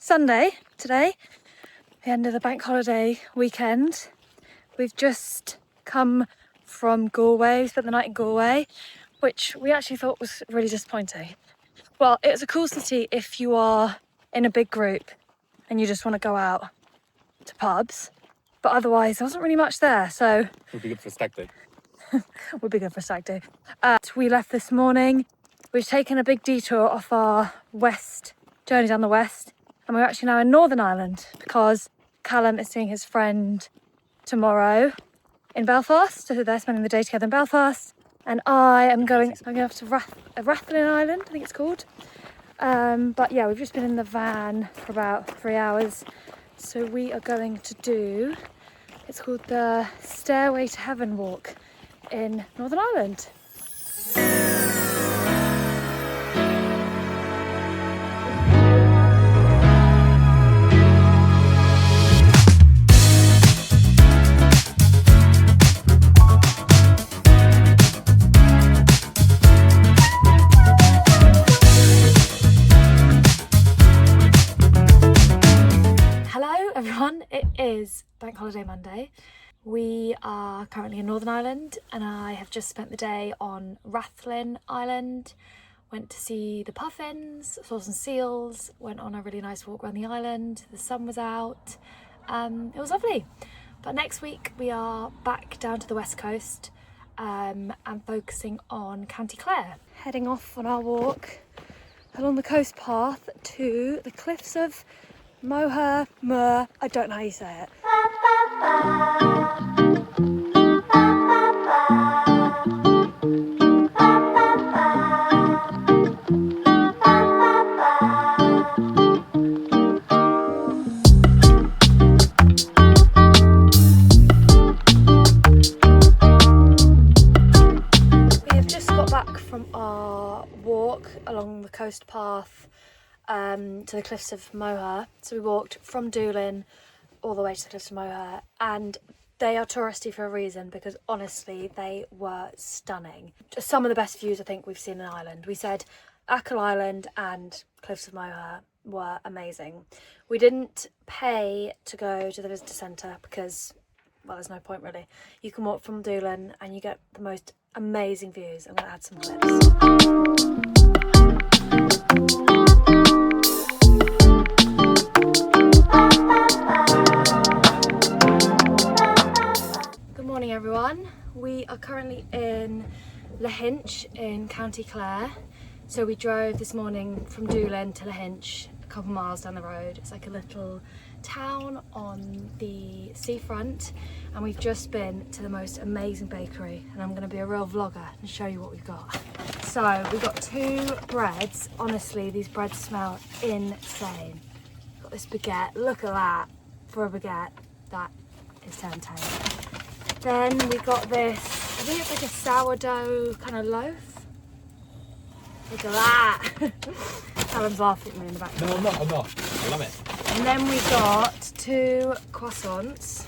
Sunday today, the end of the bank holiday weekend. We've just come from Galway. We spent the night in Galway, which we actually thought was really disappointing. Well, it's a cool city if you are in a big group and you just want to go out to pubs, but otherwise there wasn't really much there, so would be good for a stag do. would be good for a stag do. We left this morning. We've taken a big detour off our west journey down the west, and we're actually now in Northern Ireland because Callum is seeing his friend tomorrow in Belfast, so they're spending the day together in Belfast, and I'm going off to Rathlin Island, I think it's called. But yeah, we've just been in the van for about 3 hours, so we are going to do, it's called the Stairway to Heaven walk in Northern Ireland. It is Bank Holiday Monday. We are currently in Northern Ireland and I have just spent the day on Rathlin Island. Went to see the puffins, saw some seals, went on a really nice walk around the island. The sun was out. It was lovely. But next week we are back down to the west coast and focusing on County Clare. Heading off on our walk along the coast path to the cliffs of Moher, I don't know how you say it. We have just got back from our walk along the coast path to the cliffs of Moher. So we walked from Doolin all the way to the cliffs of Moher, and they are touristy for a reason because honestly they were stunning. Just some of the best views I think we've seen in Ireland. We said Achill Island and cliffs of Moher were amazing. We didn't pay to go to the visitor centre because, well, there's no point really. You can walk from Doolin and you get the most amazing views. I'm going to add some clips. Everyone, we are currently in Lahinch in County Clare. So we drove this morning from Doolin to Lahinch, a couple miles down the road. It's like a little town on the seafront, and we've just been to the most amazing bakery, and I'm going to be a real vlogger and show you what we've got. So we've got 2 breads. Honestly, these breads smell insane. Got this baguette. Look at that. For a baguette, that is 10 10. Then we got this, I think it's like a sourdough kind of loaf. Look at that. Callum's laughing at me in the back. No, I'm not. I love it. And then we got 2 croissants,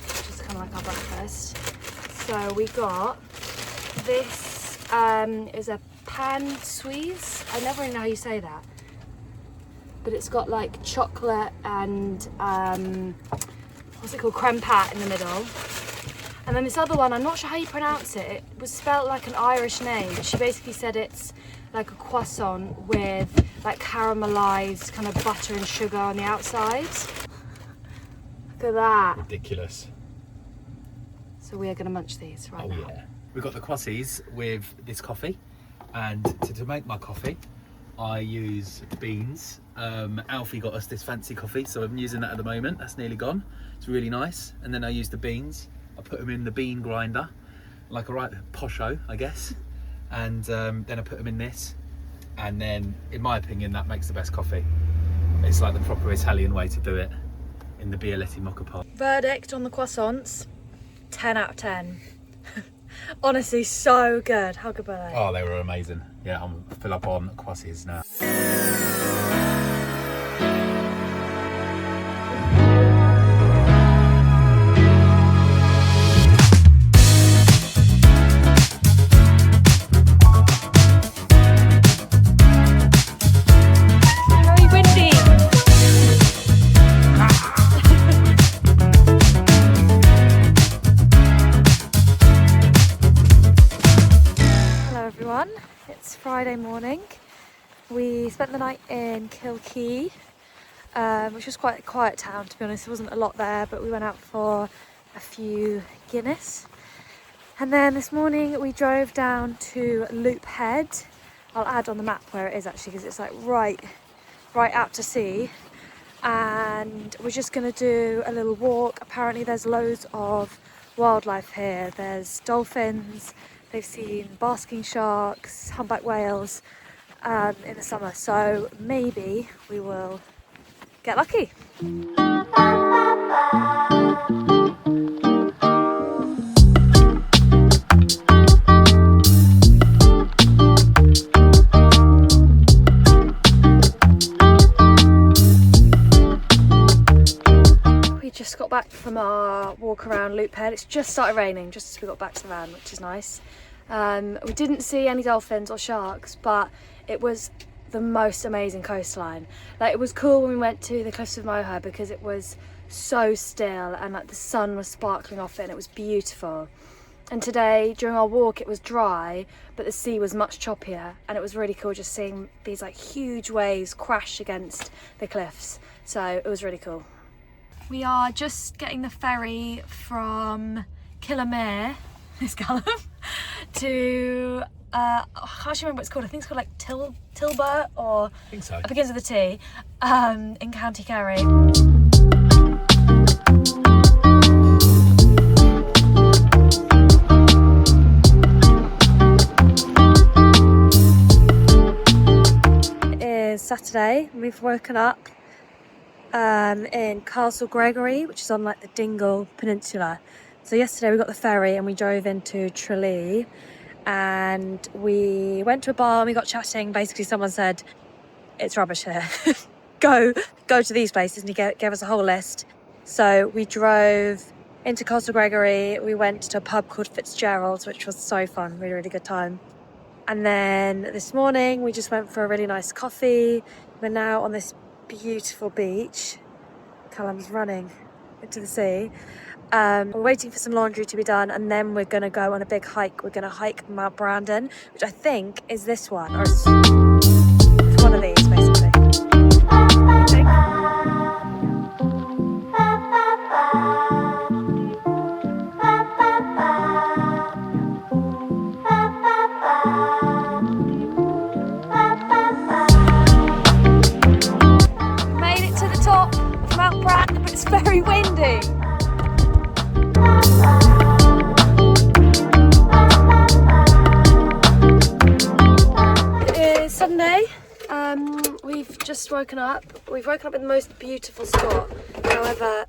which is kind of like our breakfast. So we got this, is a pan suisse. I never really know how you say that. But it's got like chocolate and, what's it called, creme pat in the middle. And then this other one, I'm not sure how you pronounce it. It was spelled like an Irish name. She basically said it's like a croissant with like caramelized kind of butter and sugar on the outside. Look at that. Ridiculous. So we are going to munch these right now. Oh yeah. We've got the crossies with this coffee, and to make my coffee, I use beans. Alfie got us this fancy coffee, so I'm using that at the moment. That's nearly gone. It's really nice. And then I use the beans. I put them in the bean grinder, like a right posho, I guess. And then I put them in this. And then, in my opinion, that makes the best coffee. It's like the proper Italian way to do it in the Bialetti mocha pot. Verdict on the croissants, 10 out of 10. Honestly, so good. How good were they? Oh, they were amazing. Yeah, I'm fill up on crossies now. done. It's Friday morning. We spent the night in Kilkee, which was quite a quiet town, to be honest. There wasn't a lot there, but we went out for a few Guinness. And then this morning we drove down to Loop Head. I'll add on the map where it is actually, because it's like right out to sea. And we're just going to do a little walk. Apparently there's loads of wildlife here. There's dolphins, they've seen basking sharks, humpback whales in the summer, so maybe we will get lucky. Just got back from our walk around Loop Head. It's just started raining just as we got back to the van, which is nice. We didn't see any dolphins or sharks, but it was the most amazing coastline. Like, it was cool when we went to the cliffs of Moher because it was so still and like the sun was sparkling off it and it was beautiful. And today during our walk it was dry, but the sea was much choppier, and it was really cool just seeing these like huge waves crash against the cliffs. So it was really cool. We are just getting the ferry from Killamere, this Callum, to, I can't remember what it's called. I think it's called like Tilbert, or I think so. It begins with a T, in County Kerry. It is Saturday, and we've woken up in Castle Gregory, which is on like the Dingle Peninsula. So yesterday we got the ferry and we drove into Tralee, and we went to a bar and we got chatting. Basically someone said, it's rubbish here, go to these places, and he gave us a whole list. So we drove into Castle Gregory, we went to a pub called Fitzgerald's, which was so fun, really good time. And then this morning we just went for a really nice coffee. We're now on this beautiful beach. Callum's running into the sea. We're waiting for some laundry to be done, and then we're going to go on a big hike. We're going to hike Mount Brandon, which I think is this one, or it's one of these basically. It's very windy. It is Sunday. We've just woken up. We've woken up in the most beautiful spot. However,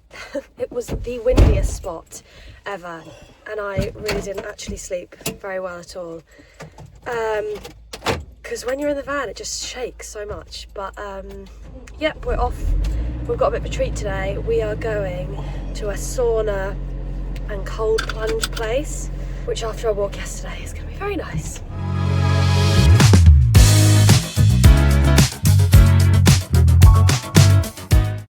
it was the windiest spot ever, and I really didn't actually sleep very well at all. Because when you're in the van, it just shakes so much. But yep, we're off. We've got a bit of a treat today. We are going to a sauna and cold plunge place, which after our walk yesterday is going to be very nice.